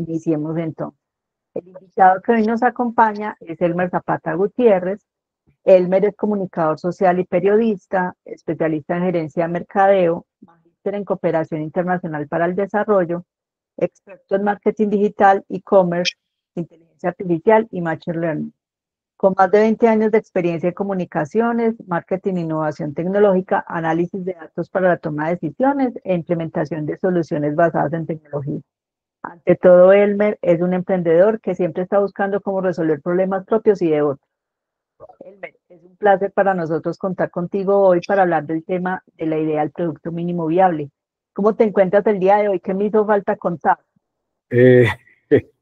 Iniciemos entonces. El invitado que hoy nos acompaña es Elmer Zapata Gutiérrez. Elmer es comunicador social y periodista, especialista en gerencia de mercadeo, magíster en cooperación internacional para el desarrollo, experto en marketing digital, e-commerce, inteligencia artificial y machine learning. Con más de 20 años de experiencia en comunicaciones, marketing, innovación tecnológica, análisis de datos para la toma de decisiones e implementación de soluciones basadas en tecnología. Ante todo, Elmer es un emprendedor que siempre está buscando cómo resolver problemas propios y de otros. Elmer, es un placer para nosotros contar contigo hoy para hablar del tema de la idea del producto mínimo viable. ¿Cómo te encuentras el día de hoy? ¿Qué me hizo falta contar? Eh,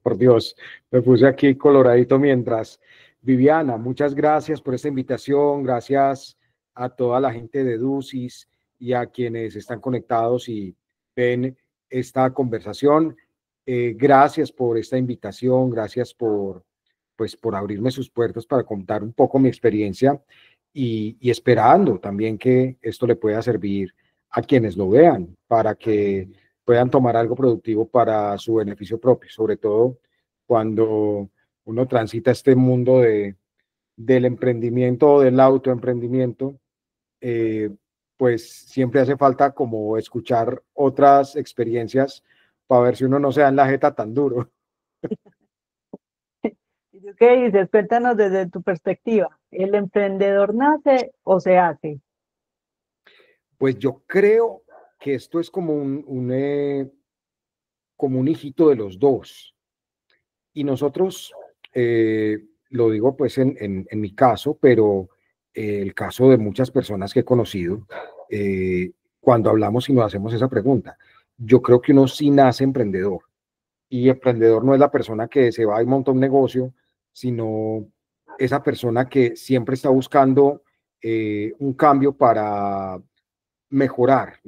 por Dios, me puse aquí coloradito mientras. Viviana, muchas gracias por esta invitación, gracias a toda la gente de Ducis y a quienes están conectados y ven esta conversación. Gracias por esta invitación, gracias por abrirme sus puertas para contar un poco mi experiencia y esperando también que esto le pueda servir a quienes lo vean para que puedan tomar algo productivo para su beneficio propio, sobre todo cuando uno transita este mundo del emprendimiento o del autoemprendimiento, eh, pues siempre hace falta como escuchar otras experiencias para ver si uno no se da en la jeta tan duro. ¿Y tú qué dices? Cuéntanos desde tu perspectiva. ¿El emprendedor nace o se hace? Pues yo creo que esto es como un hijito de los dos. Y nosotros, lo digo pues en mi caso, pero el caso de muchas personas que he conocido, cuando hablamos y nos hacemos esa pregunta, yo creo que uno sí nace emprendedor. Y emprendedor no es la persona que se va y monta un negocio, sino esa persona que siempre está buscando un cambio para mejorar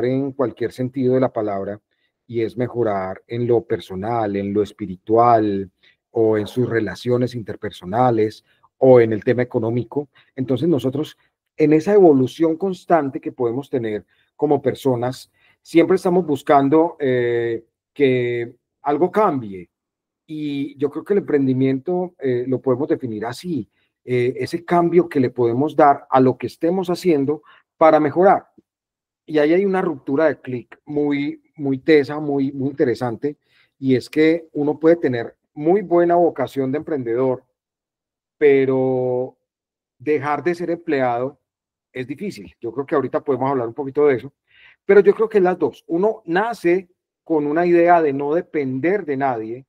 en cualquier sentido de la palabra, y es mejorar en lo personal, en lo espiritual, o en sus relaciones interpersonales, o en el tema económico. Entonces nosotros, en esa evolución constante que podemos tener como personas, siempre estamos buscando que algo cambie. Y yo creo que el emprendimiento lo podemos definir así, ese cambio que le podemos dar a lo que estemos haciendo para mejorar. Y ahí hay una ruptura de clic muy tesa, muy interesante, y es que uno puede tener muy buena vocación de emprendedor, pero dejar de ser empleado es difícil. Yo creo que ahorita podemos hablar un poquito de eso, pero yo creo que las dos. Uno nace con una idea de no depender de nadie,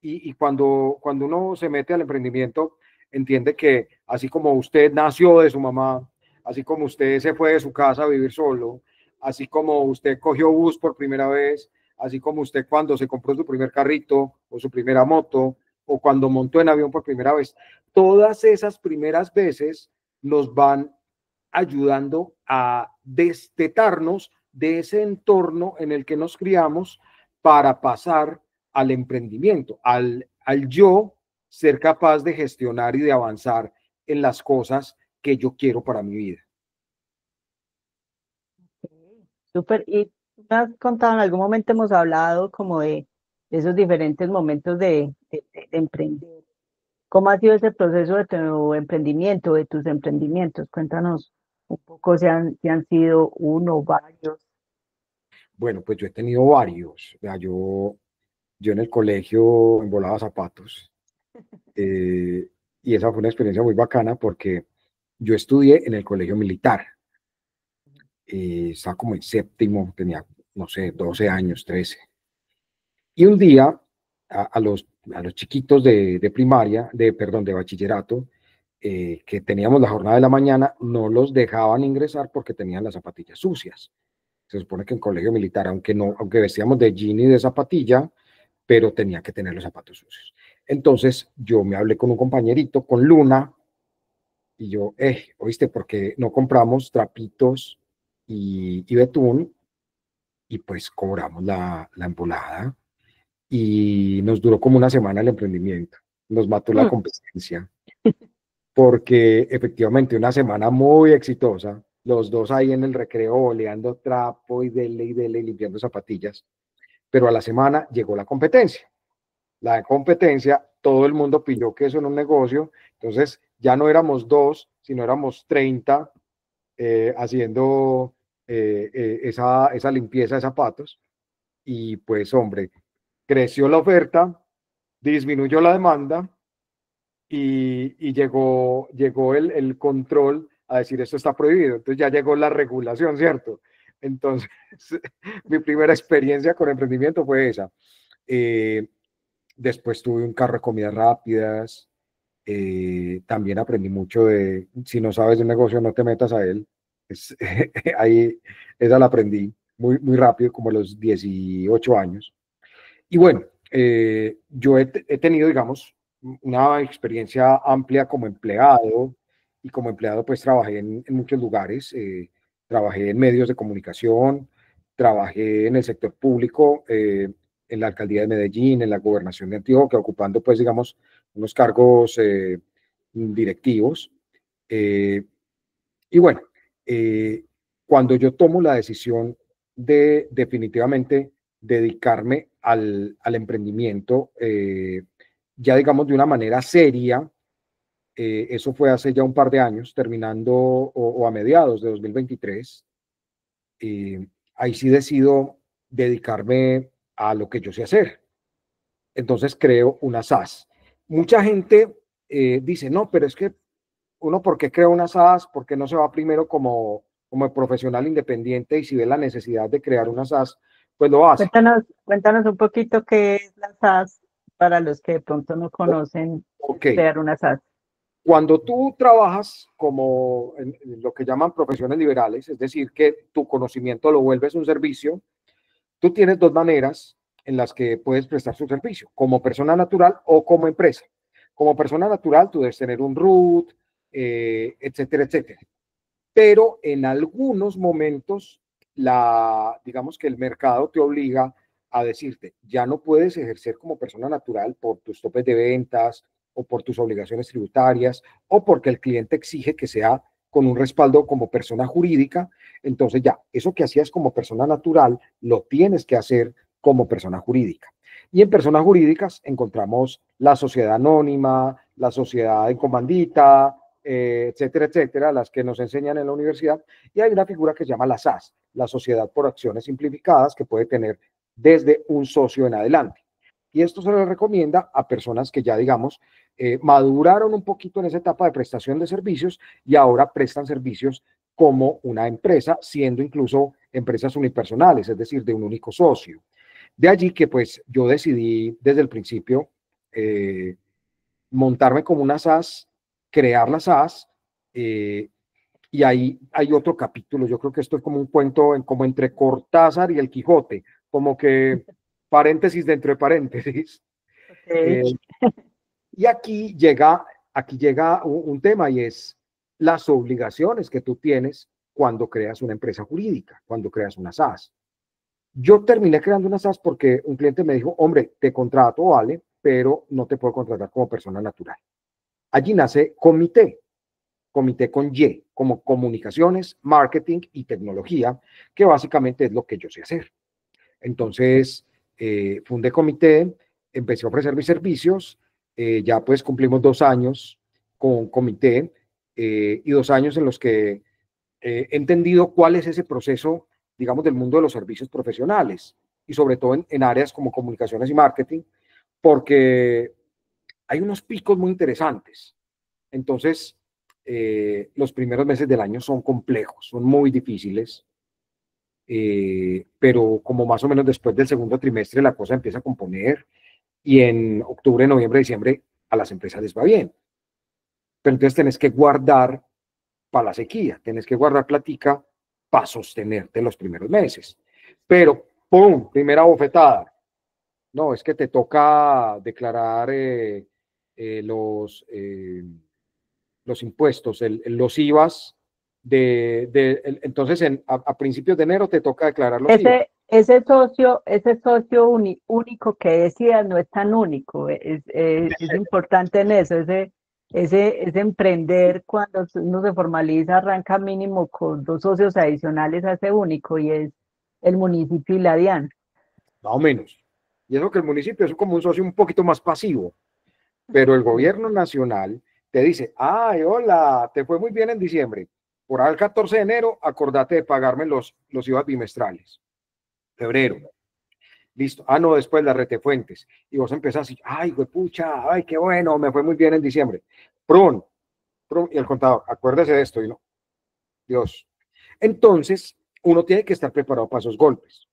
y cuando uno se mete al emprendimiento, entiende que así como usted nació de su mamá, así como usted se fue de su casa a vivir solo, así como usted cogió bus por primera vez, así como usted cuando se compró su primer carrito o su primera moto, o cuando montó en avión por primera vez, todas esas primeras veces nos van ayudando a destetarnos de ese entorno en el que nos criamos para pasar al emprendimiento, al yo ser capaz de gestionar y de avanzar en las cosas que yo quiero para mi vida. Okay, súper. Y tú me has contado, en algún momento hemos hablado como de esos diferentes momentos de emprender. ¿Cómo ha sido ese proceso de tu emprendimiento, de tus emprendimientos? Cuéntanos un poco si han sido uno, varios. Bueno, pues yo he tenido varios. O sea, yo en el colegio embolaba zapatos, eh, y esa fue una experiencia muy bacana porque yo estudié en el colegio militar. Estaba como en séptimo, tenía, no sé, 12 años, 13. Y un día a los chiquitos de primaria, perdón, de bachillerato, que teníamos la jornada de la mañana, no los dejaban ingresar porque tenían las zapatillas sucias. Se supone que en colegio militar, aunque vestíamos de jean y de zapatilla, pero tenía que tener los zapatos sucios. Entonces yo me hablé con un compañerito, con Luna, y yo, oíste, porque no compramos trapitos y betún, y pues cobramos la embolada, y nos duró como una semana el emprendimiento. Nos mató la Mm. competencia, porque efectivamente una semana muy exitosa, los dos ahí en el recreo oleando trapo y dele y limpiando zapatillas, pero a la semana llegó la competencia. la competencia, todo el mundo pilló que eso era un negocio, entonces ya no éramos 2, sino éramos 30 haciendo esa limpieza de zapatos y pues hombre, creció la oferta, disminuyó la demanda y llegó el control a decir esto está prohibido. Entonces ya llegó la regulación, ¿cierto? Entonces, mi primera experiencia con emprendimiento fue esa. Eh, Después tuve un carro de comidas rápidas. También aprendí mucho de, si no sabes de un negocio, no te metas a él. Es, ahí, esa la aprendí muy, muy rápido, como a los 18 años. Y bueno, yo he tenido, digamos, una experiencia amplia como empleado y como empleado pues trabajé en muchos lugares, trabajé en medios de comunicación, trabajé en el sector público, en la alcaldía de Medellín, en la gobernación de Antioquia, ocupando pues digamos unos cargos directivos. Eh, y bueno, eh, cuando yo tomo la decisión de definitivamente dedicarme al emprendimiento, ya digamos de una manera seria, eso fue hace ya un par de años, terminando o a mediados de 2023, ahí sí decido dedicarme a lo que yo sé hacer. Entonces creo una SaaS. Mucha gente dice, no, pero es que uno, ¿por qué crea una SaaS? ¿Por qué no se va primero como profesional independiente y si ve la necesidad de crear una SaaS, pues lo hace? Cuéntanos un poquito qué es la SAS para los que de pronto no conocen Ok, crear una SAS. cuando tú trabajas como en lo que llaman profesiones liberales, es decir, que tu conocimiento lo vuelves un servicio, tú tienes dos maneras en las que puedes prestar su servicio, como persona natural o como empresa. Como persona natural, tú debes tener un root, etcétera, etcétera. Pero en algunos momentos, digamos que el mercado te obliga a decirte, ya no puedes ejercer como persona natural por tus topes de ventas o por tus obligaciones tributarias o porque el cliente exige que sea con un respaldo como persona jurídica. Entonces ya, eso que hacías como persona natural, lo tienes que hacer como persona jurídica. Y en personas jurídicas encontramos la sociedad anónima, la sociedad en comandita, etcétera, etcétera, las que nos enseñan en la universidad. Y hay una figura que se llama la SAS, la Sociedad por Acciones Simplificadas, que puede tener desde un socio en adelante. Y esto se le recomienda a personas que ya, digamos, maduraron un poquito en esa etapa de prestación de servicios y ahora prestan servicios como una empresa, siendo incluso empresas unipersonales, es decir, de un único socio. De allí que pues yo decidí desde el principio montarme como una SAS, crear la SAS, y ahí hay otro capítulo, yo creo que esto es como un cuento como entre Cortázar y el Quijote, como que paréntesis dentro de paréntesis. Okay. Eh, y aquí llega un tema y es las obligaciones que tú tienes cuando creas una empresa jurídica, cuando creas una SAS. Yo terminé creando una SAS porque un cliente me dijo, hombre, te contrato, vale, pero no te puedo contratar como persona natural. Allí nace comité con Y, como comunicaciones, marketing y tecnología, que básicamente es lo que yo sé hacer. Entonces, fundé comité, empecé a ofrecer mis servicios, ya pues cumplimos 2 años con comité y 2 años en los que he entendido cuál es ese proceso, digamos, del mundo de los servicios profesionales y sobre todo en áreas como comunicaciones y marketing, porque hay unos picos muy interesantes. Entonces, los primeros meses del año son complejos, son muy difíciles, pero como más o menos después del segundo trimestre la cosa empieza a componer y en octubre, noviembre, diciembre a las empresas les va bien. Pero entonces tenés que guardar para la sequía, tenés que guardar platica para sostenerte los primeros meses. Pero, ¡pum!, primera bofetada. No, es que te toca declarar eh, los... eh, los impuestos, los IVAs entonces a principios de enero te toca declarar los IVAs. Ese socio único que decías no es tan único, es importante en eso, ese emprender cuando uno se formaliza arranca mínimo con 2 socios adicionales a ese único y es el municipio y la DIAN. Más o menos. Y eso que el municipio es como un socio un poquito más pasivo, pero el gobierno nacional te dice, ay, hola, te fue muy bien en diciembre. Por ahí el 14 de enero, acordate de pagarme los IVA bimestrales. Febrero, listo. Ah, no, después la retefuentes. Y vos empezás y, ay, pucha, ay, qué bueno, me fue muy bien en diciembre. Prun, prun, y el contador, acuérdese de esto, y no, Dios. Entonces, uno tiene que estar preparado para esos golpes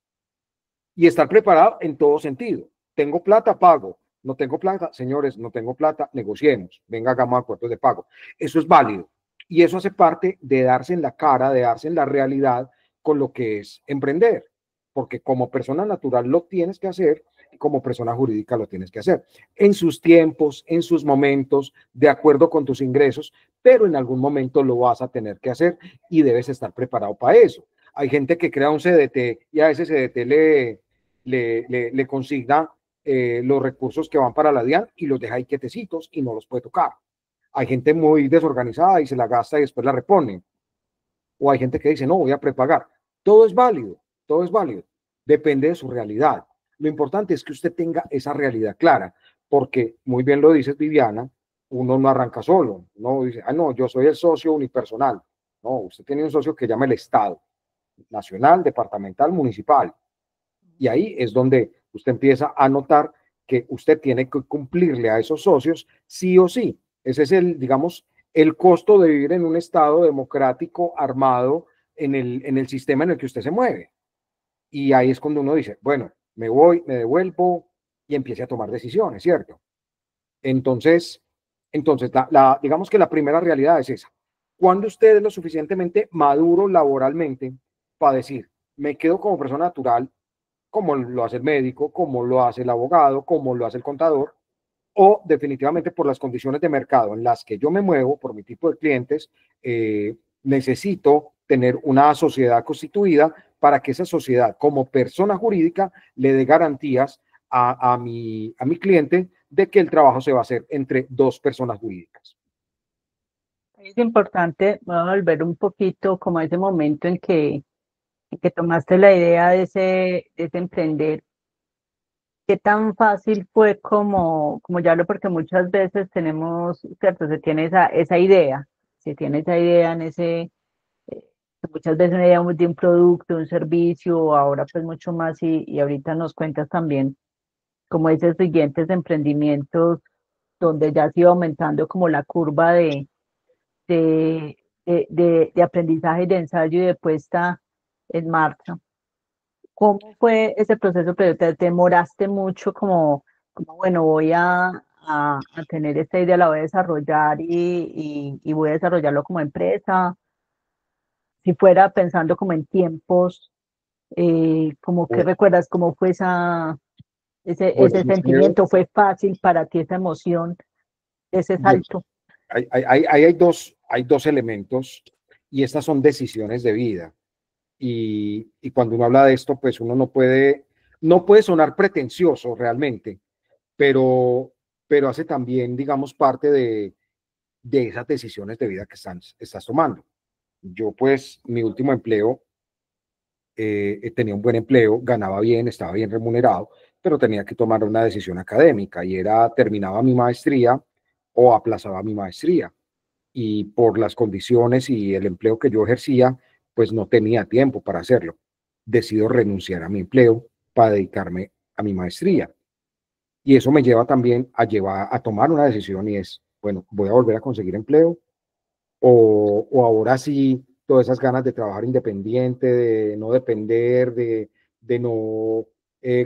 y estar preparado en todo sentido. Tengo plata, pago. No tengo plata, señores, no tengo plata, negociemos. Venga, hagamos acuerdos de pago. Eso es válido. Y eso hace parte de darse en la cara, de darse en la realidad con lo que es emprender. Porque como persona natural lo tienes que hacer y como persona jurídica lo tienes que hacer. En sus tiempos, en sus momentos, de acuerdo con tus ingresos, pero en algún momento lo vas a tener que hacer y debes estar preparado para eso. Hay gente que crea un CDT y a ese CDT le consigna los recursos que van para la DIAN y los deja ahí quietecitos y no los puede tocar. Hay gente muy desorganizada y se la gasta y después la repone. O hay gente que dice, no, voy a prepagar. Todo es válido, todo es válido. Depende de su realidad. Lo importante es que usted tenga esa realidad clara, porque muy bien lo dices, Viviana, uno no arranca solo. No dice, ah, no, yo soy el socio unipersonal. No, usted tiene un socio que llama el Estado, nacional, departamental, municipal. Y ahí es donde usted empieza a notar que usted tiene que cumplirle a esos socios sí o sí. Ese es el, digamos, el costo de vivir en un estado democrático armado en el sistema en el que usted se mueve. Y ahí es cuando uno dice, bueno, me voy, me devuelvo y empiece a tomar decisiones, ¿cierto? Entonces, digamos que la primera realidad es esa. Cuando usted es lo suficientemente maduro laboralmente para decir, me quedo como persona natural, como lo hace el médico, como lo hace el abogado, como lo hace el contador, o definitivamente por las condiciones de mercado en las que yo me muevo, por mi tipo de clientes, necesito tener una sociedad constituida para que esa sociedad, como persona jurídica, le dé garantías a mi cliente de que el trabajo se va a hacer entre dos personas jurídicas. Es importante, voy a volver un poquito como a ese momento en que tomaste la idea de ese emprender. ¿Qué tan fácil fue como ya lo, porque muchas veces tenemos, cierto, se tiene esa idea en ese, eh, muchas veces una idea de un producto, un servicio, ahora pues mucho más y ahorita nos cuentas también como esos siguientes emprendimientos donde ya se iba aumentando como la curva de, de aprendizaje y de ensayo y de puesta en marcha. ¿Cómo fue ese proceso? Pero te demoraste mucho como bueno, voy a tener esta idea, la voy a desarrollar y voy a desarrollarlo como empresa. Si fuera pensando como en tiempos, como que recuerdas cómo fue Bueno, ese sentimiento, fue fácil para ti esa emoción, ese salto. hay dos elementos y estas son decisiones de vida. Y cuando uno habla de esto, pues uno no puede sonar pretencioso realmente, pero, pero hace también, digamos, parte de esas decisiones de vida que estás tomando. Yo, pues, mi último empleo, tenía un buen empleo, ganaba bien, estaba bien remunerado, pero tenía que tomar una decisión académica y era terminaba mi maestría o aplazaba mi maestría. Y por las condiciones y el empleo que yo ejercía, pues no tenía tiempo para hacerlo. Decido renunciar a mi empleo para dedicarme a mi maestría. Y eso me lleva también a tomar una decisión y es, bueno, voy a volver a conseguir empleo o ahora sí, todas esas ganas de trabajar independiente, de no depender, de no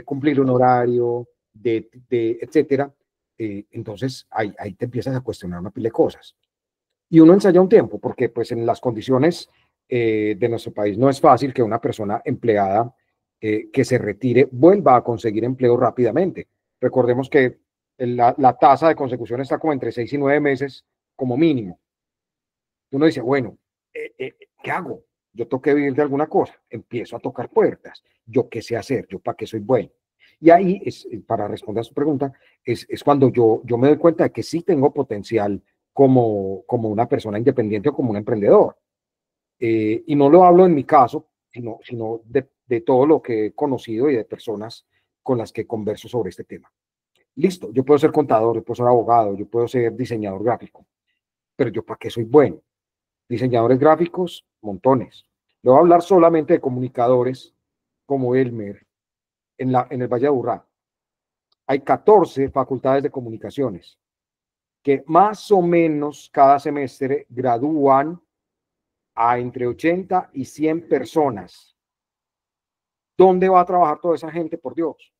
cumplir un horario, etcétera. Entonces ahí te empiezas a cuestionar una pila de cosas. Y uno ensaya un tiempo, porque pues en las condiciones de nuestro país no es fácil que una persona empleada que se retire vuelva a conseguir empleo rápidamente. Recordemos que la tasa de consecución está como entre 6 y 9 meses como mínimo. Uno dice, bueno, ¿qué hago? Yo tengo que vivir de alguna cosa. Empiezo a tocar puertas. ¿Yo qué sé hacer? ¿Yo para qué soy bueno? Y ahí, para responder a su pregunta, es cuando yo me doy cuenta de que sí tengo potencial como una persona independiente o como un emprendedor. Y no lo hablo en mi caso, sino de todo lo que he conocido y de personas con las que converso sobre este tema. Listo, yo puedo ser contador, yo puedo ser abogado, yo puedo ser diseñador gráfico, pero ¿yo para qué soy bueno? Diseñadores gráficos, montones. Le voy a hablar solamente de comunicadores como Elmer en el Valle de Aburrá. Hay 14 facultades de comunicaciones que más o menos cada semestre gradúan a entre 80 y 100 personas. ¿Dónde va a trabajar toda esa gente, por Dios?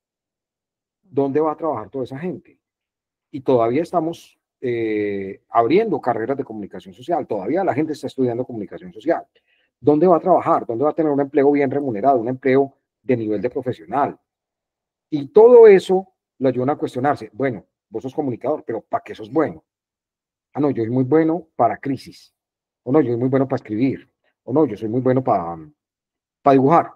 ¿Dónde va a trabajar toda esa gente? Y todavía estamos abriendo carreras de comunicación social, todavía la gente está estudiando comunicación social. ¿Dónde va a trabajar? ¿Dónde va a tener un empleo bien remunerado, un empleo de nivel de profesional? Y todo eso lo ayuda a cuestionarse. Bueno, vos sos comunicador, pero ¿para qué sos bueno? Ah, no, yo soy muy bueno para crisis. O no, yo soy muy bueno para escribir. O no, yo soy muy bueno para dibujar.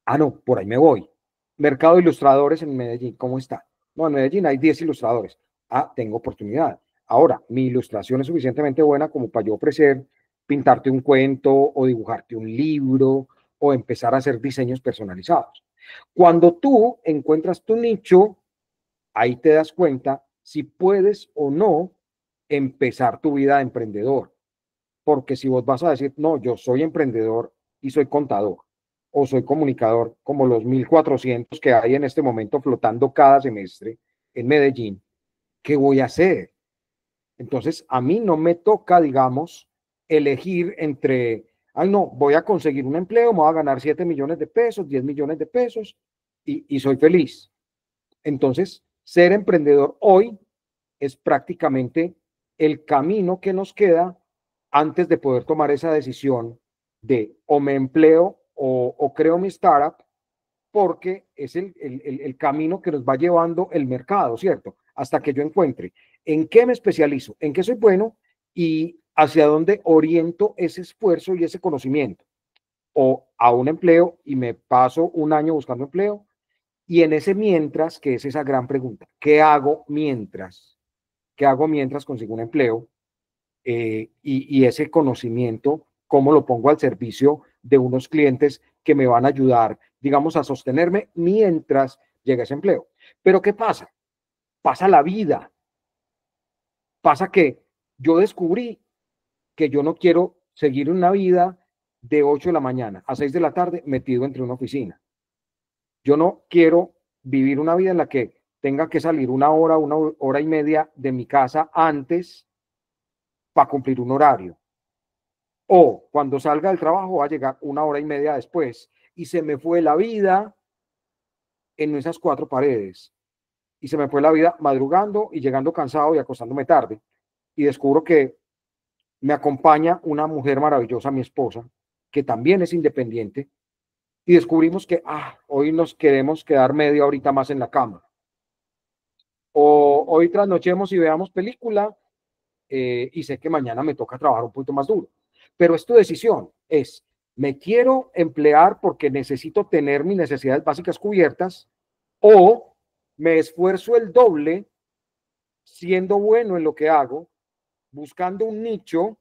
Ah, no, por ahí me voy. Mercado de ilustradores en Medellín, ¿cómo está? No, en Medellín hay 10 ilustradores. Ah, tengo oportunidad. Ahora, mi ilustración es suficientemente buena como para yo ofrecer pintarte un cuento o dibujarte un libro o empezar a hacer diseños personalizados. Cuando tú encuentras tu nicho, ahí te das cuenta si puedes o no empezar tu vida de emprendedor. Porque si vos vas a decir, no, yo soy emprendedor y soy contador, o soy comunicador, como los 1.400 que hay en este momento flotando cada semestre en Medellín, ¿qué voy a hacer? Entonces, a mí no me toca, digamos, elegir entre, ay, no, voy a conseguir un empleo, me voy a ganar 7 millones de pesos, 10 millones de pesos y soy feliz. Entonces, ser emprendedor hoy es prácticamente el camino que nos queda antes de poder tomar esa decisión de o me empleo o creo mi startup, porque es el camino que nos va llevando el mercado, ¿cierto? Hasta que yo encuentre en qué me especializo, en qué soy bueno y hacia dónde oriento ese esfuerzo y ese conocimiento. O a un empleo y me paso un año buscando empleo. Y en ese mientras, que es esa gran pregunta, ¿qué hago mientras? ¿Qué hago mientras consigo un empleo? Y ese conocimiento, ¿cómo lo pongo al servicio de unos clientes que me van a ayudar, digamos, a sostenerme mientras llega ese empleo? Pero ¿qué pasa? Pasa la vida. Pasa que yo descubrí que yo no quiero seguir una vida de 8 de la mañana a 6 de la tarde metido entre una oficina. Yo no quiero vivir una vida en la que tenga que salir una hora y media de mi casa antes para cumplir un horario. O cuando salga del trabajo va a llegar una hora y media después y se me fue la vida en esas 4 paredes. Y se me fue la vida madrugando y llegando cansado y acostándome tarde. Y descubro que me acompaña una mujer maravillosa, mi esposa, que también es independiente. Y descubrimos que hoy nos queremos quedar media horita más en la cama. O hoy trasnochemos y veamos película y sé que mañana me toca trabajar un poquito más duro. Pero es tu decisión, me quiero emplear porque necesito tener mis necesidades básicas cubiertas o me esfuerzo el doble siendo bueno en lo que hago, buscando un nicho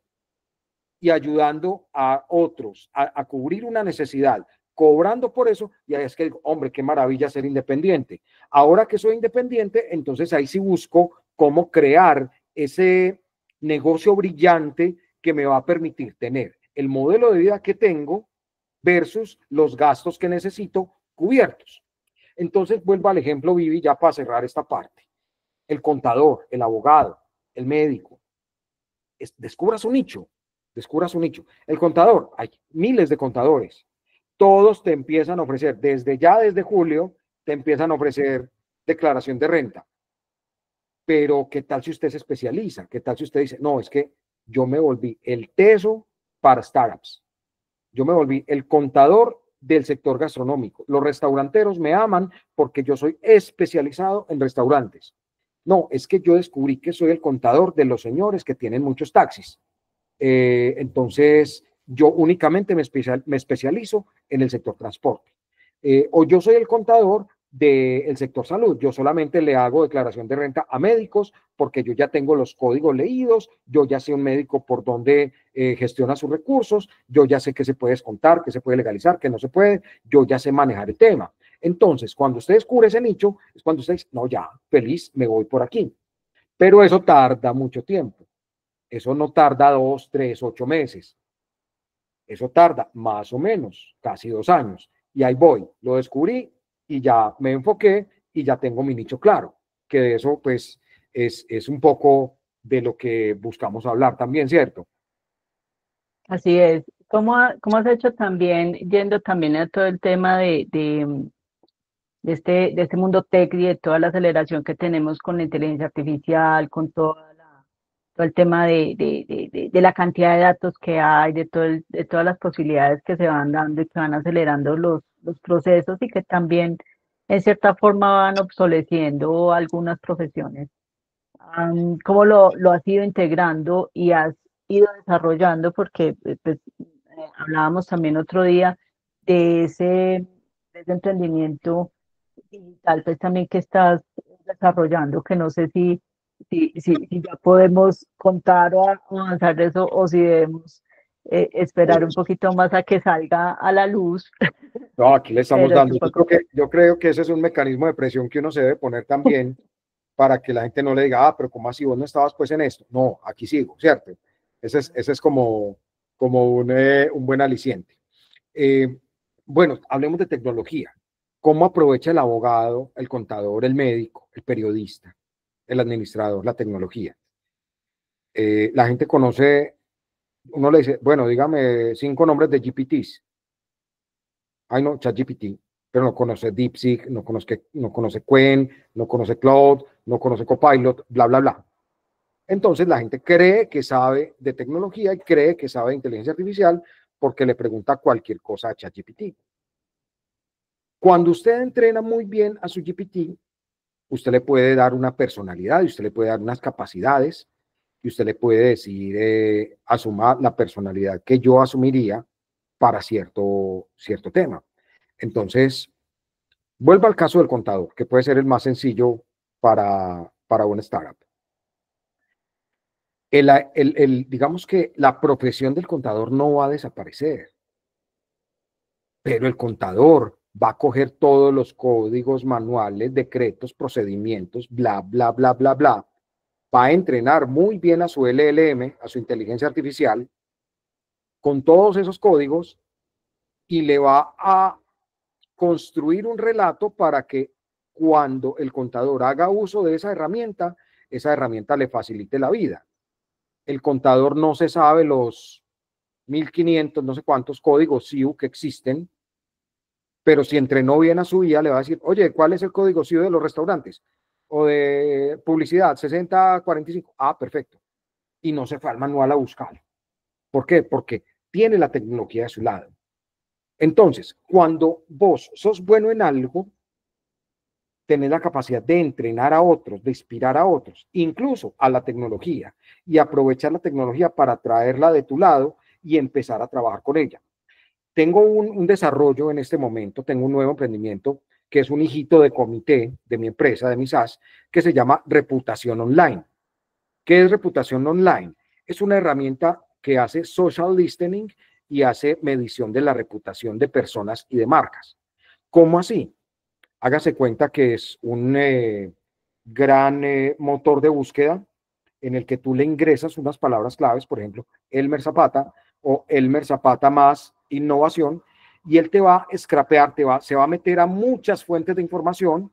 y ayudando a otros a cubrir una necesidad, cobrando por eso, y ahí es que digo, hombre, qué maravilla ser independiente. Ahora que soy independiente, entonces ahí sí busco cómo crear ese negocio brillante que me va a permitir tener el modelo de vida que tengo versus los gastos que necesito cubiertos. Entonces vuelvo al ejemplo, Vivi, ya para cerrar esta parte. El contador, el abogado, el médico, descubra su nicho, descubra su nicho. El contador, hay miles de contadores, todos te empiezan a ofrecer, desde julio, te empiezan a ofrecer declaración de renta. Pero ¿qué tal si usted se especializa? ¿Qué tal si usted dice, no, es que yo me volví el teso para startups? Yo me volví el contador del sector gastronómico. Los restauranteros me aman porque yo soy especializado en restaurantes. No, es que yo descubrí que soy el contador de los señores que tienen muchos taxis. Entonces, yo únicamente me especializo en el sector transporte. O yo soy el contador del sector salud. Yo solamente le hago declaración de renta a médicos porque yo ya tengo los códigos leídos, yo ya sé un médico por dónde gestiona sus recursos, yo ya sé qué se puede descontar, qué se puede legalizar, qué no se puede, yo ya sé manejar el tema. Entonces, cuando usted descubre ese nicho, es cuando usted dice, no, ya, feliz, me voy por aquí. Pero eso tarda mucho tiempo. Eso no tarda 2, 3, 8 meses. Eso tarda más o menos casi 2 años. Y ahí voy, lo descubrí y ya me enfoqué y ya tengo mi nicho claro. Que de eso, pues, es un poco de lo que buscamos hablar también, ¿cierto? Así es. ¿Cómo has hecho también, yendo también a todo el tema de este mundo tech y de toda la aceleración que tenemos con la inteligencia artificial, con todo el tema de la cantidad de datos que hay, de todas las posibilidades que se van dando y que van acelerando los procesos y que también en cierta forma van obsoleciendo algunas profesiones? ¿Cómo lo has ido integrando y has ido desarrollando? Porque pues, hablábamos también otro día de ese emprendimiento digital, pues también que estás desarrollando, que no sé si ya podemos contar o avanzar de eso o si debemos esperar un poquito más a que salga a la luz, No, aquí le estamos pero es un dando. poco. Yo creo que ese es un mecanismo de presión que uno se debe poner también para que la gente no le diga, ah, pero ¿cómo así vos no estabas pues en esto? No, aquí sigo, ¿cierto? Ese es como un buen aliciente. Eh, bueno, hablemos de tecnología. ¿Cómo aprovecha el abogado, el contador, el médico, el periodista, el administrador, la tecnología? La gente conoce, uno le dice, bueno, dígame 5 nombres de GPTs. Ay, no, ChatGPT, pero no conoce DeepSeek, no conoce Quen, no conoce Cloud, no conoce Copilot, bla, bla, bla. Entonces la gente cree que sabe de tecnología y cree que sabe de inteligencia artificial porque le pregunta cualquier cosa a ChatGPT. Cuando usted entrena muy bien a su GPT, usted le puede dar una personalidad y usted le puede dar unas capacidades y usted le puede decir, asuma la personalidad que yo asumiría para cierto tema. Entonces, vuelvo al caso del contador, que puede ser el más sencillo para una startup. Digamos que la profesión del contador no va a desaparecer, pero el contador va a coger todos los códigos manuales, decretos, procedimientos, bla, bla, bla, bla, bla. Va a entrenar muy bien a su LLM, a su inteligencia artificial, con todos esos códigos y le va a construir un relato para que cuando el contador haga uso de esa herramienta le facilite la vida. El contador no se sabe los 1500, no sé cuántos códigos SIU que existen, pero si entrenó bien a su IA, le va a decir, oye, ¿cuál es el código SIU de los restaurantes? O de publicidad, 6045. Ah, perfecto. Y no se fue al manual a buscarlo. ¿Por qué? Porque tiene la tecnología a su lado. Entonces, cuando vos sos bueno en algo, tenés la capacidad de entrenar a otros, de inspirar a otros, incluso a la tecnología, y aprovechar la tecnología para traerla de tu lado y empezar a trabajar con ella. Tengo un desarrollo en este momento, tengo un nuevo emprendimiento que es un hijito de comité de mi empresa, de mi SaaS, que se llama Reputación Online. ¿Qué es Reputación Online? Es una herramienta que hace social listening y hace medición de la reputación de personas y de marcas. ¿Cómo así? Hágase cuenta que es un gran motor de búsqueda en el que tú le ingresas unas palabras claves, por ejemplo, Elmer Zapata o Elmer Zapata más innovación, y él te va a scrapear, se va a meter a muchas fuentes de información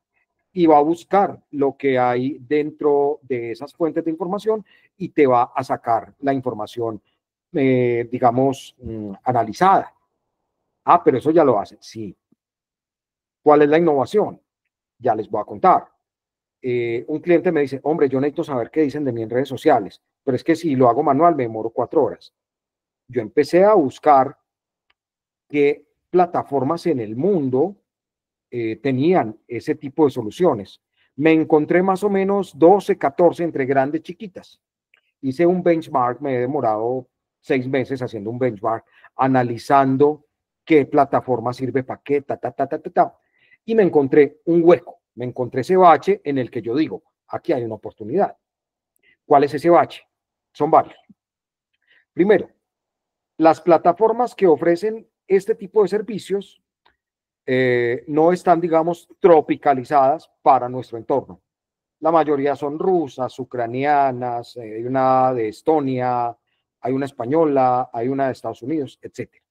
y va a buscar lo que hay dentro de esas fuentes de información y te va a sacar la información, digamos, analizada. Ah, pero eso ya lo hace. Sí. ¿Cuál es la innovación? Ya les voy a contar. Un cliente me dice, hombre, yo necesito saber qué dicen de mí en redes sociales, pero es que si lo hago manual me demoro 4 horas. Yo empecé a buscar qué plataformas en el mundo tenían ese tipo de soluciones. Me encontré más o menos 12, 14 entre grandes y chiquitas. Hice un benchmark, me he demorado 6 meses haciendo un benchmark, analizando qué plataforma sirve para qué, y me encontré un hueco, me encontré ese bache en el que yo digo, aquí hay una oportunidad. ¿Cuál es ese bache? Son varios. Primero, las plataformas que ofrecen este tipo de servicios no están, digamos, tropicalizadas para nuestro entorno. La mayoría son rusas, ucranianas, hay una de Estonia, hay una española, hay una de Estados Unidos, etcétera.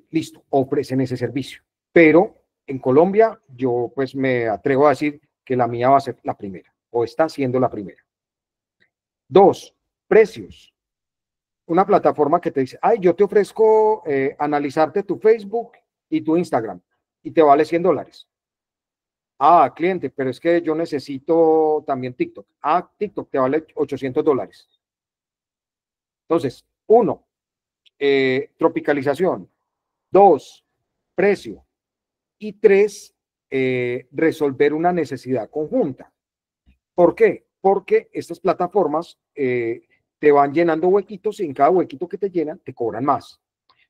Listo, ofrecen ese servicio. Pero en Colombia yo pues me atrevo a decir que la mía va a ser la primera o está siendo la primera. Dos, precios. Una plataforma que te dice, ay, yo te ofrezco analizarte tu Facebook y tu Instagram y te vale $100. Ah, cliente, pero es que yo necesito también TikTok. Ah, TikTok te vale $800. Entonces, uno, tropicalización. Dos, precio. Y tres, resolver una necesidad conjunta. ¿Por qué? Porque estas plataformas te van llenando huequitos y en cada huequito que te llenan te cobran más.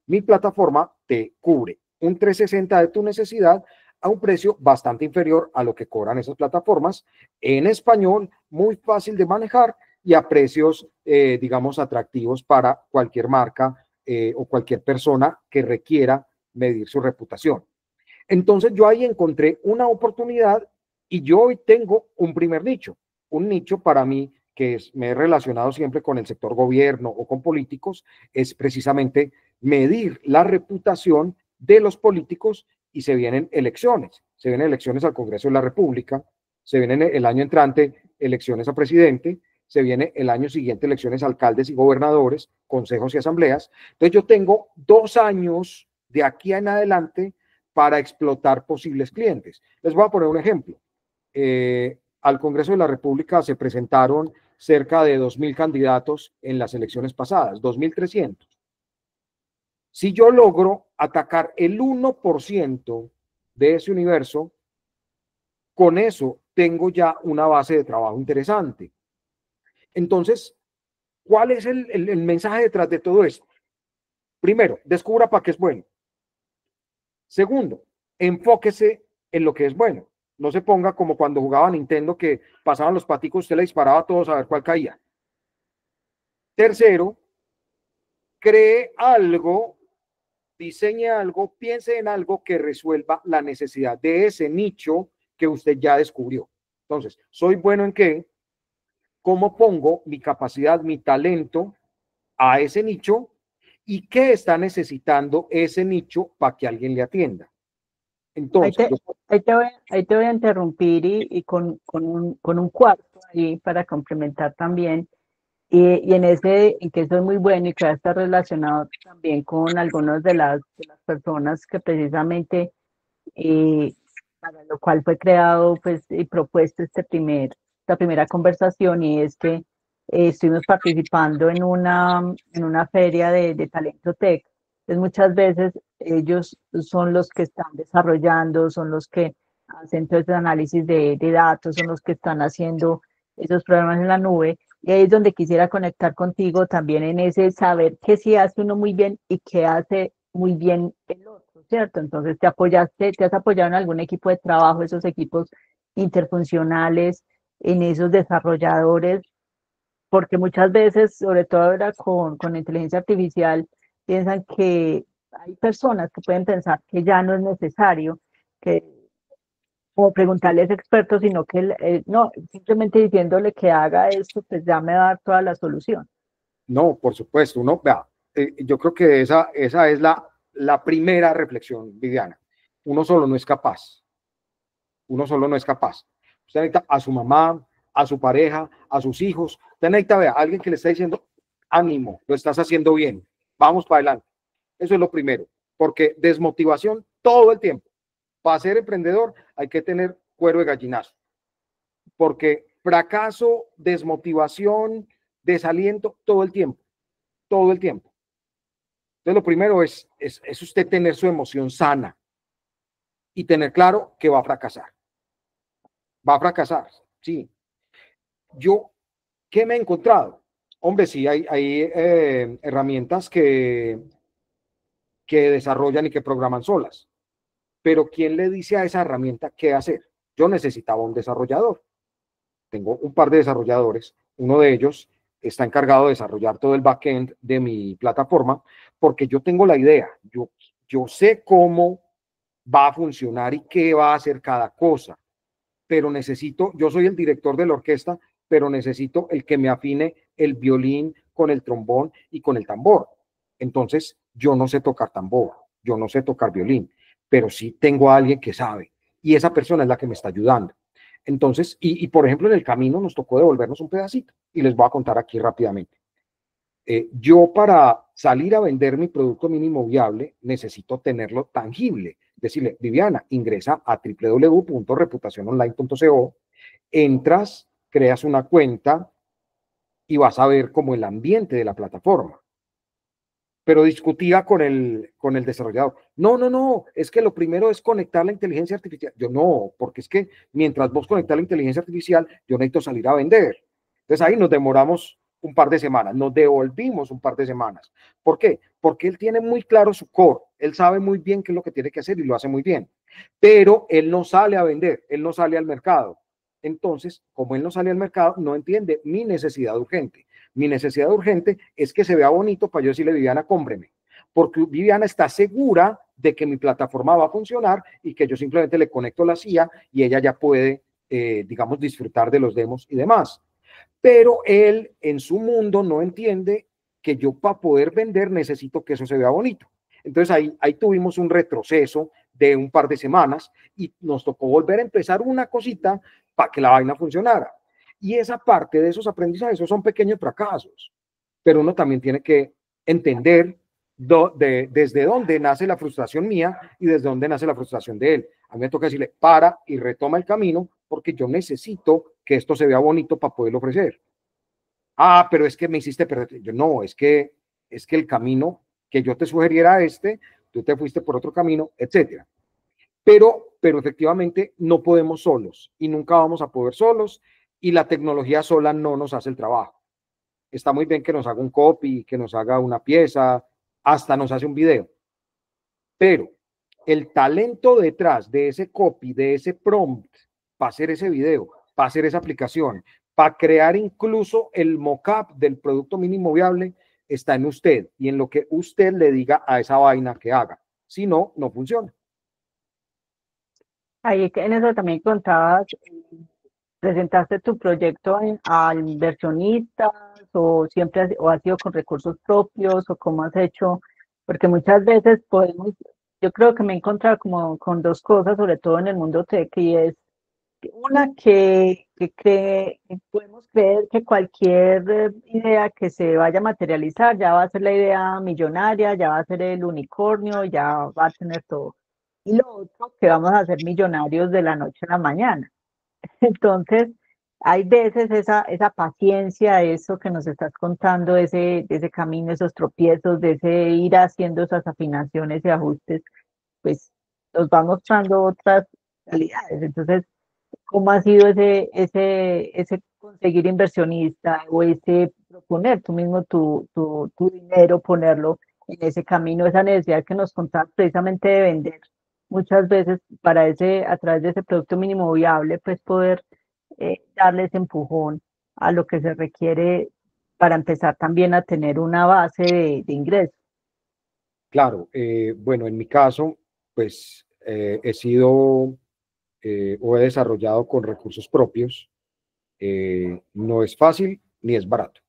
Mi plataforma te cubre un 360 de tu necesidad a un precio bastante inferior a lo que cobran esas plataformas, en español, muy fácil de manejar y a precios, digamos, atractivos para cualquier marca o cualquier persona que requiera medir su reputación. Entonces yo ahí encontré una oportunidad y yo hoy tengo un primer nicho, un nicho para mí que me he relacionado siempre con el sector gobierno o con políticos, es precisamente medir la reputación de los políticos y se vienen elecciones al Congreso de la República, se vienen el año entrante elecciones a presidente, se viene el año siguiente elecciones a alcaldes y gobernadores, consejos y asambleas. Entonces yo tengo 2 años de aquí en adelante para explotar posibles clientes. Les voy a poner un ejemplo. Al Congreso de la República se presentaron cerca de 2.000 candidatos en las elecciones pasadas, 2.300. Si yo logro atacar el 1% de ese universo, con eso tengo ya una base de trabajo interesante. Entonces, ¿cuál es el mensaje detrás de todo esto? Primero, descubra para qué es bueno. Segundo, enfóquese en lo que es bueno. No se ponga como cuando jugaba Nintendo que pasaban los paticos, usted le disparaba a todos a ver cuál caía. Tercero, cree algo, diseñe algo, piense en algo que resuelva la necesidad de ese nicho que usted ya descubrió. Entonces, ¿soy bueno en qué? ¿Cómo pongo mi capacidad, mi talento a ese nicho? ¿Y qué está necesitando ese nicho para que alguien le atienda? Entonces, ahí te voy a interrumpir y con un cuarto ahí para complementar también. Y en ese, en que eso es muy bueno y que va a estar relacionado también con algunas de las personas que precisamente para lo cual fue creado pues, y propuesto esta primera conversación y es que estuvimos participando en una feria de Talento Tech. Entonces muchas veces ellos son los que están desarrollando, son los que hacen todo ese análisis de datos, son los que están haciendo esos programas en la nube. Y ahí es donde quisiera conectar contigo también en ese saber qué sí hace uno muy bien y qué hace muy bien el otro, ¿cierto? Entonces te has apoyado en algún equipo de trabajo, esos equipos interfuncionales, en esos desarrolladores, porque muchas veces, sobre todo ahora con inteligencia artificial, piensan que hay personas que pueden pensar que ya no es necesario, que o preguntarles expertos, sino que no, simplemente diciéndole que haga esto, pues ya me va a dar toda la solución. no, por supuesto, uno, vea, yo creo que esa es la primera reflexión, Viviana. Uno solo no es capaz, uno solo no es capaz. Usted necesita a su mamá, a su pareja, a sus hijos. Usted necesita, vea, a alguien que le está diciendo, ánimo, lo estás haciendo bien, vamos para adelante. Eso es lo primero, porque desmotivación todo el tiempo. Para ser emprendedor hay que tener cuero de gallinazo, porque fracaso, desmotivación, desaliento todo el tiempo, todo el tiempo. Entonces, lo primero es usted tener su emoción sana y tener claro que va a fracasar. Va a fracasar, sí. Yo, ¿qué me he encontrado? Hombre, sí, hay herramientas que desarrollan y que programan solas, pero ¿quién le dice a esa herramienta qué hacer? Yo necesitaba un desarrollador. Tengo un par de desarrolladores. Uno de ellos está encargado de desarrollar todo el backend de mi plataforma porque yo tengo la idea. Yo sé cómo va a funcionar y qué va a hacer cada cosa. Pero necesito, yo soy el director de la orquesta, pero necesito el que me afine el violín con el trombón y con el tambor. Entonces, yo no sé tocar tambor, yo no sé tocar violín, pero sí tengo a alguien que sabe y esa persona es la que me está ayudando. Entonces, por ejemplo, en el camino nos tocó devolvernos un pedacito y les voy a contar aquí rápidamente. Yo para salir a vender mi producto mínimo viable necesito tenerlo tangible. Decirle, Viviana, ingresa a www.reputaciononline.co, entras, creas una cuenta y vas a ver como el ambiente de la plataforma. Pero discutía con el desarrollador. No, no, no, es que lo primero es conectar la inteligencia artificial. Yo no, porque es que mientras vos conectas la inteligencia artificial, yo necesito salir a vender. Entonces ahí nos demoramos un par de semanas, nos devolvimos un par de semanas. ¿Por qué? Porque él tiene muy claro su core, él sabe muy bien qué es lo que tiene que hacer y lo hace muy bien, pero él no sale a vender, él no sale al mercado. Entonces, como él no sale al mercado, no entiende mi necesidad urgente. Mi necesidad urgente es que se vea bonito para yo decirle, Viviana, cómpreme. Porque Viviana está segura de que mi plataforma va a funcionar y que yo simplemente le conecto la CIA y ella ya puede, digamos, disfrutar de los demos y demás. Pero él en su mundo no entiende que yo para poder vender necesito que eso se vea bonito. Entonces ahí tuvimos un retroceso de un par de semanas y nos tocó volver a empezar una cosita para que la vaina funcionara. Y esa parte de esos aprendizajes, esos son pequeños fracasos, pero uno también tiene que entender desde dónde nace la frustración mía y desde dónde nace la frustración de él. A mí me toca decirle, para y retoma el camino porque yo necesito que esto se vea bonito para poderlo ofrecer. Ah, pero es que me hiciste perder. Yo, no, es que el camino que yo te sugeriera tú te fuiste por otro camino, etcétera. Pero efectivamente no podemos solos y nunca vamos a poder solos y la tecnología sola no nos hace el trabajo. Está muy bien que nos haga un copy, que nos haga una pieza, hasta nos hace un video, pero el talento detrás de ese copy, de ese prompt, para hacer ese video, para hacer esa aplicación, para crear incluso el mockup del producto mínimo viable, está en usted y en lo que usted le diga a esa vaina que haga. Si no, no funciona. Ahí en eso también contabas, presentaste tu proyecto a inversionistas o siempre o has sido con recursos propios o cómo has hecho, porque muchas veces podemos, yo creo que me he encontrado como con dos cosas, sobre todo en el mundo tech, y es una que podemos creer que cualquier idea que se vaya a materializar ya va a ser la idea millonaria, ya va a ser el unicornio, ya va a tener todo. Y lo otro, que vamos a ser millonarios de la noche a la mañana. Entonces, hay veces esa paciencia, eso que nos estás contando, de ese camino, esos tropiezos, de ese ir haciendo esas afinaciones y ajustes, pues nos va mostrando otras realidades. Entonces, ¿cómo ha sido ese conseguir inversionista o ese proponer tú mismo tu dinero, ponerlo en ese camino, esa necesidad que nos contabas precisamente de vender? Muchas veces para a través de ese producto mínimo viable, pues poder darle ese empujón a lo que se requiere para empezar también a tener una base de ingresos. Claro, bueno, en mi caso, pues he sido o he desarrollado con recursos propios. No es fácil ni es barato.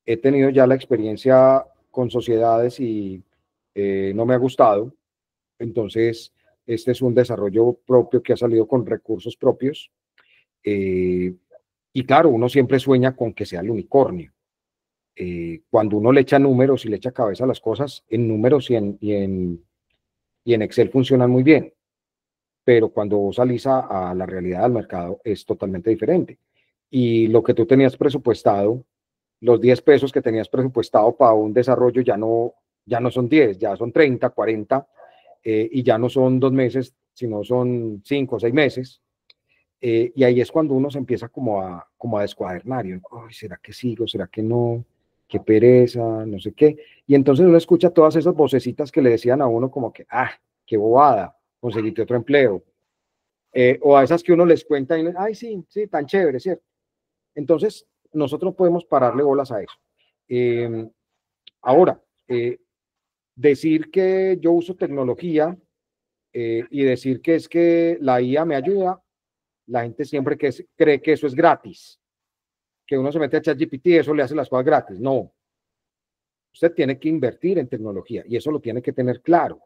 He tenido ya la experiencia con sociedades y no me ha gustado. Entonces, este es un desarrollo propio que ha salido con recursos propios. Eh, y claro, uno siempre sueña con que sea el unicornio. Cuando uno le echa números y le echa cabeza a las cosas, en números y en Excel funcionan muy bien. Pero cuando vos salís a la realidad del mercado es totalmente diferente. Y lo que tú tenías presupuestado, los 10 pesos que tenías presupuestado para un desarrollo ya no son 10, ya son 30, 40, y ya no son 2 meses, sino son 5 o 6 meses. Y ahí es cuando uno se empieza como a descuadernar. Y uno, ay, ¿será que sigo? ¿Será que no? Qué pereza, no sé qué. Y entonces uno escucha todas esas vocecitas que le decían a uno como que, ah, qué bobada, conseguiste otro empleo. O a esas que uno les cuenta y, ay, sí, sí, tan chévere, ¿cierto? Entonces, nosotros podemos pararle bolas a eso. Eh, ahora, decir que yo uso tecnología y decir que es que la IA me ayuda, la gente siempre cree que eso es gratis, que uno se mete a ChatGPT y eso le hace las cosas gratis. No, usted tiene que invertir en tecnología y eso lo tiene que tener claro,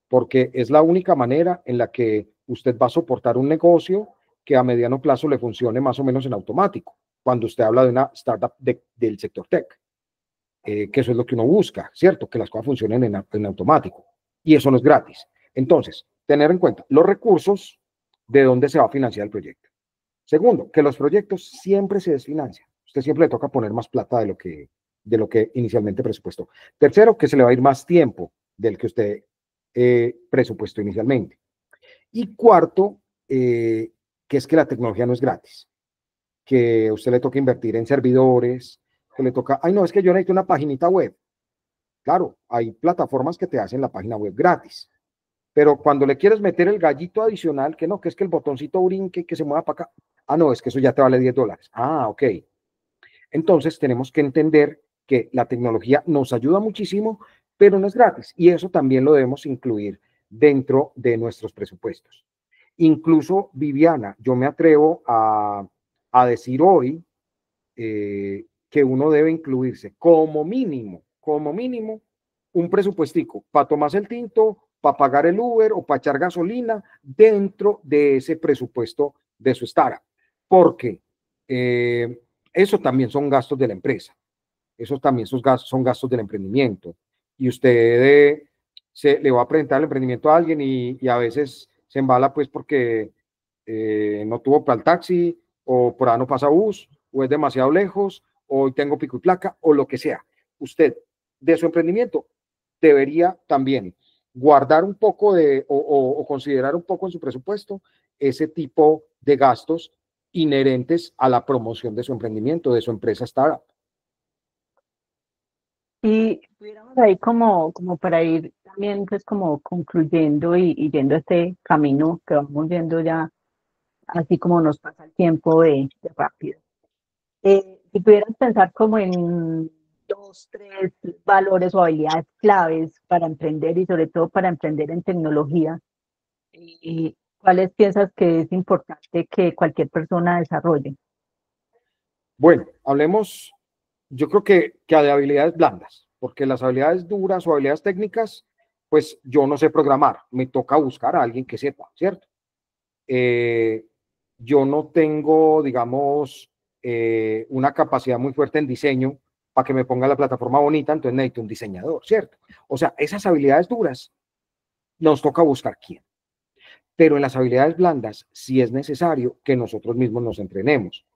porque es la única manera en la que usted va a soportar un negocio que a mediano plazo le funcione más o menos en automático, cuando usted habla de una startup del sector tech, que eso es lo que uno busca, ¿cierto? Que las cosas funcionen en automático. Y eso no es gratis. Entonces, tener en cuenta los recursos de dónde se va a financiar el proyecto. Segundo, que los proyectos siempre se desfinancian. Usted siempre le toca poner más plata de lo que inicialmente presupuestó. Tercero, que se le va a ir más tiempo del que usted presupuestó inicialmente. Y cuarto, que es que la tecnología no es gratis, que usted le toca invertir en servidores, que le toca, ay no, es que yo necesito una paginita web. Claro, hay plataformas que te hacen la página web gratis, pero cuando le quieres meter el gallito adicional, que no, que es que el botoncito brinque, que se mueva para acá, ah no, es que eso ya te vale $10. Ah, ok. Entonces tenemos que entender que la tecnología nos ayuda muchísimo, pero no es gratis, y eso también lo debemos incluir dentro de nuestros presupuestos. Incluso, Viviana, yo me atrevo a decir hoy que uno debe incluirse como mínimo, un presupuestico para tomarse el tinto, para pagar el Uber o para echar gasolina dentro de ese presupuesto de su startup. Porque eso también son gastos de la empresa. Esos también son gastos del emprendimiento. Y usted le va a presentar el emprendimiento a alguien y a veces se embala pues porque no tuvo para el taxi o por ahí no pasa bus o es demasiado lejos o hoy tengo pico y placa o lo que sea. Usted de su emprendimiento debería también guardar un poco o considerar un poco en su presupuesto ese tipo de gastos inherentes a la promoción de su emprendimiento, de su empresa startup. Y pudiéramos ahí como para ir también pues como concluyendo y yendo este camino que vamos viendo ya, así como nos pasa el tiempo de rápido. Si pudieras pensar como en dos, tres valores o habilidades claves para emprender y sobre todo para emprender en tecnología, ¿cuáles piensas que es importante que cualquier persona desarrolle? Bueno, hablemos, yo creo que de habilidades blandas, porque las habilidades duras o habilidades técnicas, pues yo no sé programar, me toca buscar a alguien que sepa, ¿cierto? Eh, yo no tengo, digamos, una capacidad muy fuerte en diseño para que me ponga la plataforma bonita, entonces necesito un diseñador, ¿cierto? O sea, esas habilidades duras nos toca buscar quién. Pero en las habilidades blandas sí es necesario que nosotros mismos nos entrenemos.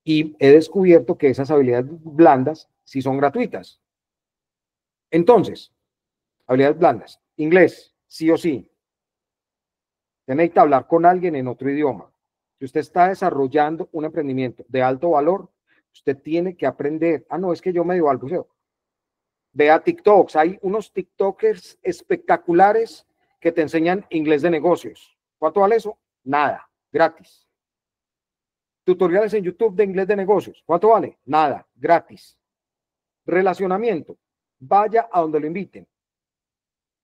Y he descubierto que esas habilidades blandas sí son gratuitas. Entonces, habilidades blandas, inglés, sí o sí. Tiene que hablar con alguien en otro idioma. Si usted está desarrollando un emprendimiento de alto valor, usted tiene que aprender. Ah, no, es que yo medio balbuceo. Vea TikToks. Hay unos TikTokers espectaculares que te enseñan inglés de negocios. ¿Cuánto vale eso? Nada, gratis. Tutoriales en YouTube de inglés de negocios. ¿Cuánto vale? Nada, gratis. Relacionamiento. Vaya a donde lo inviten.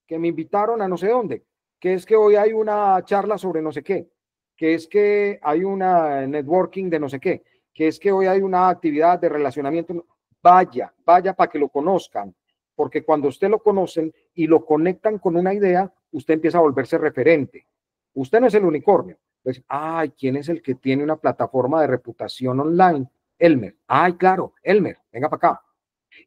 Que me invitaron a no sé dónde. Que es que hoy hay una charla sobre no sé qué. Que es que hay una networking de no sé qué. Que es que hoy hay una actividad de relacionamiento. Vaya para que lo conozcan. Porque cuando usted lo conocen y lo conectan con una idea, usted empieza a volverse referente. Usted no es el unicornio. Pues, ay, ¿quién es el que tiene una plataforma de reputación online? Elmer. Ay, claro, Elmer, venga para acá.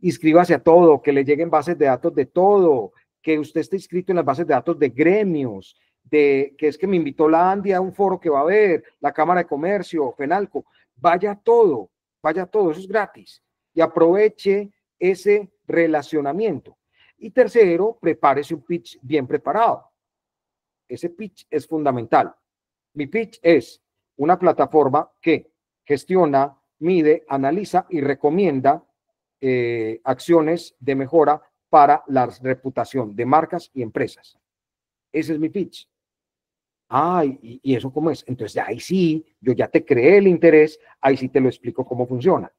Inscríbase a todo, que le lleguen bases de datos de todo, que usted esté inscrito en las bases de datos de gremios, de que es que me invitó la Andy a un foro que va a haber, la Cámara de Comercio, FENALCO. Vaya todo, eso es gratis. Y aproveche ese relacionamiento. Y tercero, prepárese un pitch bien preparado. Ese pitch es fundamental. Mi pitch es una plataforma que gestiona, mide, analiza y recomienda acciones de mejora para la reputación de marcas y empresas. Ese es mi pitch. ¿Y eso cómo es? Entonces, ahí sí, yo ya te creé el interés, ahí sí te lo explico cómo funciona.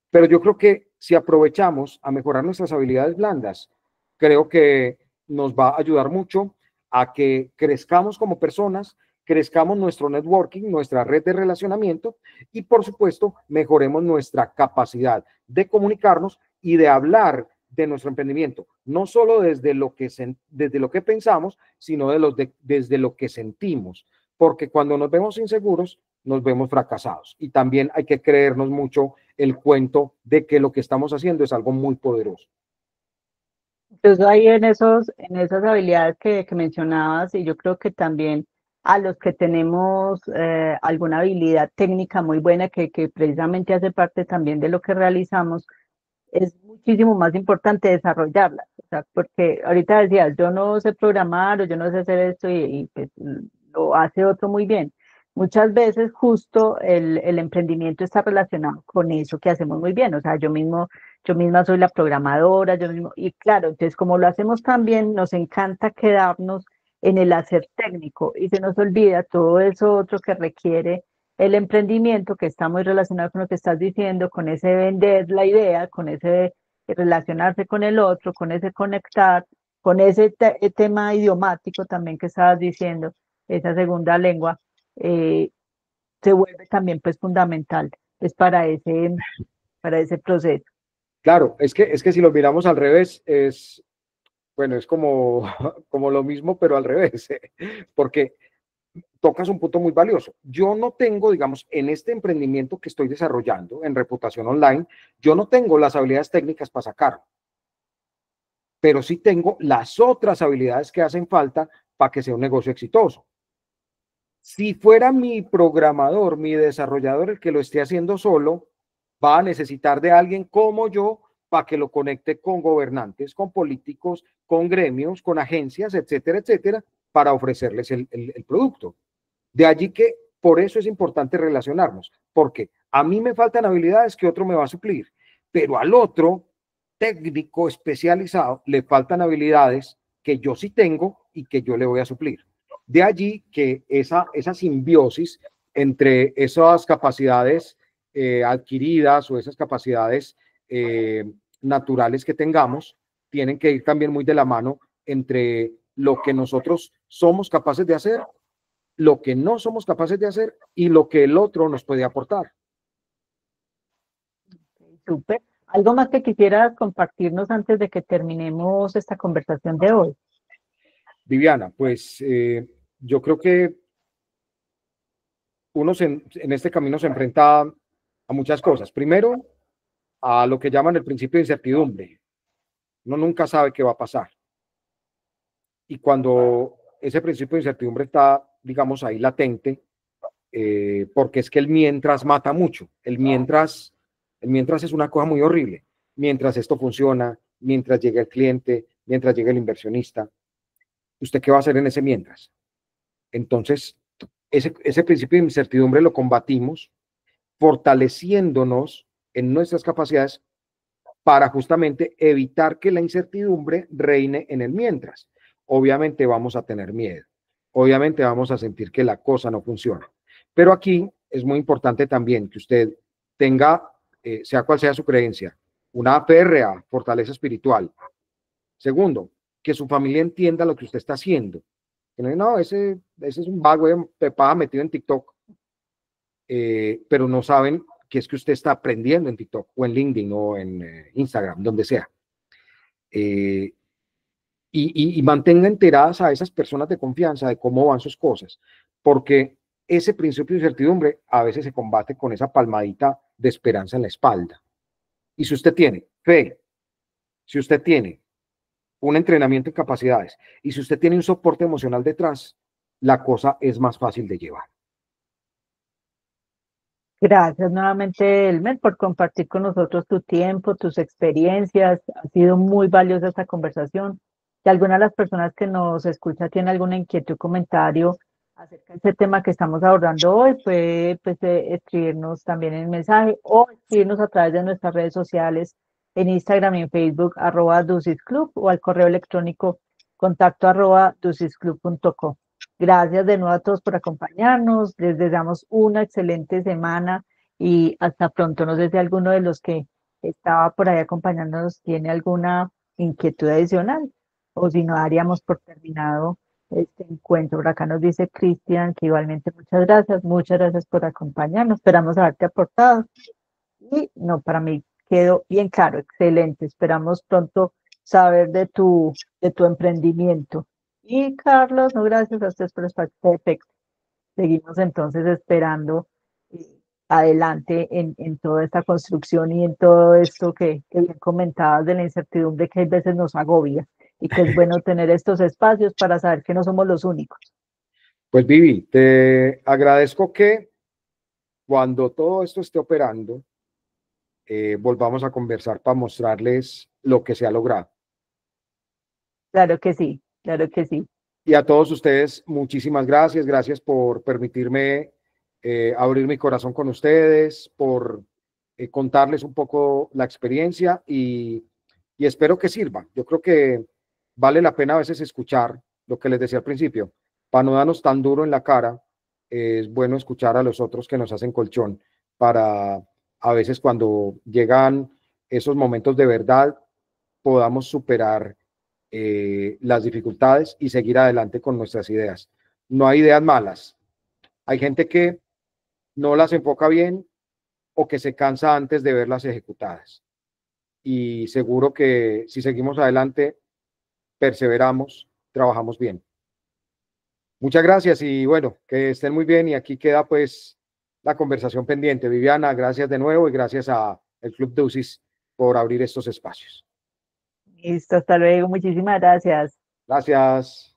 Pero yo creo que si aprovechamos a mejorar nuestras habilidades blandas, creo que nos va a ayudar mucho a que crezcamos como personas, crezcamos nuestro networking, nuestra red de relacionamiento y, por supuesto, mejoremos nuestra capacidad de comunicarnos y de hablar de nuestro emprendimiento, no solo desde lo que pensamos, sino desde lo que sentimos, porque cuando nos vemos inseguros, nos vemos fracasados. Y también hay que creernos mucho el cuento de que lo que estamos haciendo es algo muy poderoso. Entonces ahí en esas habilidades que mencionabas, y yo creo que también a los que tenemos alguna habilidad técnica muy buena que precisamente hace parte también de lo que realizamos, es muchísimo más importante desarrollarla. O sea, porque ahorita decías, yo no sé programar o yo no sé hacer esto y pues, lo hace otro muy bien. Muchas veces justo el emprendimiento está relacionado con eso que hacemos muy bien. O sea, yo misma soy la programadora, yo mismo, y claro, entonces como lo hacemos tan bien, nos encanta quedarnos en el hacer técnico y se nos olvida todo eso otro que requiere el emprendimiento, que está muy relacionado con lo que estás diciendo, con ese vender la idea, con ese relacionarse con el otro, con ese conectar, con ese tema idiomático también que estabas diciendo, esa segunda lengua, eh, se vuelve también pues fundamental pues, para ese proceso. Claro, es que si lo miramos al revés, bueno, es como, como lo mismo, pero al revés, porque tocas un punto muy valioso. Yo no tengo, digamos, en este emprendimiento que estoy desarrollando en reputación online, yo no tengo las habilidades técnicas para sacarlo, pero sí tengo las otras habilidades que hacen falta para que sea un negocio exitoso. Si fuera mi programador, mi desarrollador el que lo esté haciendo solo, va a necesitar de alguien como yo para que lo conecte con gobernantes, con políticos, con gremios, con agencias, etcétera, etcétera, para ofrecerles el producto. De allí que por eso es importante relacionarnos, porque a mí me faltan habilidades que otro me va a suplir, pero al otro técnico especializado le faltan habilidades que yo sí tengo y que yo le voy a suplir. De allí que esa simbiosis entre esas capacidades adquiridas o esas capacidades naturales que tengamos tienen que ir también muy de la mano entre lo que nosotros somos capaces de hacer, lo que no somos capaces de hacer y lo que el otro nos puede aportar. Súper. ¿Algo más que quisieras compartirnos antes de que terminemos esta conversación de hoy? Viviana, pues yo creo que uno en este camino se enfrenta a muchas cosas. Primero, a lo que llaman el principio de incertidumbre. Uno nunca sabe qué va a pasar. Y cuando ese principio de incertidumbre está, digamos, ahí latente, porque es que el mientras mata mucho. El mientras es una cosa muy horrible. Mientras esto funciona, mientras llega el cliente, mientras llega el inversionista, ¿usted qué va a hacer en ese mientras? Entonces, ese principio de incertidumbre lo combatimos fortaleciéndonos en nuestras capacidades para justamente evitar que la incertidumbre reine en el mientras. Obviamente vamos a tener miedo, obviamente vamos a sentir que la cosa no funciona, pero aquí es muy importante también que usted tenga, sea cual sea su creencia, una férrea fortaleza espiritual. Segundo, que su familia entienda lo que usted está haciendo. No, ese es un vago de pepada metido en TikTok, pero no saben que es que usted está aprendiendo en TikTok o en LinkedIn o en Instagram, donde sea. Eh, y mantenga enteradas a esas personas de confianza de cómo van sus cosas, porque ese principio de incertidumbre a veces se combate con esa palmadita de esperanza en la espalda. Y si usted tiene fe, si usted tiene un entrenamiento en capacidades y si usted tiene un soporte emocional detrás, la cosa es más fácil de llevar. Gracias nuevamente, Elmer, por compartir con nosotros tu tiempo, tus experiencias. Ha sido muy valiosa esta conversación. Si alguna de las personas que nos escucha tiene alguna inquietud o comentario acerca de este tema que estamos abordando hoy, puede pues, escribirnos también en mensaje o escribirnos a través de nuestras redes sociales en Instagram y en Facebook, @dusisclub o al correo electrónico contacto @dusisclub.com. Gracias de nuevo a todos por acompañarnos. Les deseamos una excelente semana y hasta pronto. No sé si alguno de los que estaba por ahí acompañándonos tiene alguna inquietud adicional o si no daríamos por terminado este encuentro. Por acá nos dice Cristian que igualmente muchas gracias por acompañarnos, esperamos haberte aportado. Y no, para mí quedó bien claro, excelente. Esperamos pronto saber de tu emprendimiento. Y Carlos, no, gracias a ustedes por el espacio de PEX. Seguimos entonces esperando adelante en toda esta construcción y en todo esto que bien comentabas de la incertidumbre que a veces nos agobia y que es bueno tener estos espacios para saber que no somos los únicos. Pues Vivi, te agradezco que cuando todo esto esté operando, volvamos a conversar para mostrarles lo que se ha logrado. Claro que sí, claro que sí. Y a todos ustedes, muchísimas gracias. Gracias por permitirme abrir mi corazón con ustedes, por contarles un poco la experiencia y espero que sirva. Yo creo que vale la pena a veces escuchar lo que les decía al principio. Para no darnos tan duro en la cara, es bueno escuchar a los otros que nos hacen colchón para a veces cuando llegan esos momentos de verdad podamos superar las dificultades y seguir adelante con nuestras ideas. No hay ideas malas. Hay gente que no las enfoca bien o que se cansa antes de verlas ejecutadas. Y seguro que si seguimos adelante, perseveramos, trabajamos bien. Muchas gracias y bueno, que estén muy bien y aquí queda pues la conversación pendiente. Viviana, gracias de nuevo y gracias a el Club de UCIS por abrir estos espacios. Listo, hasta luego, muchísimas gracias. Gracias.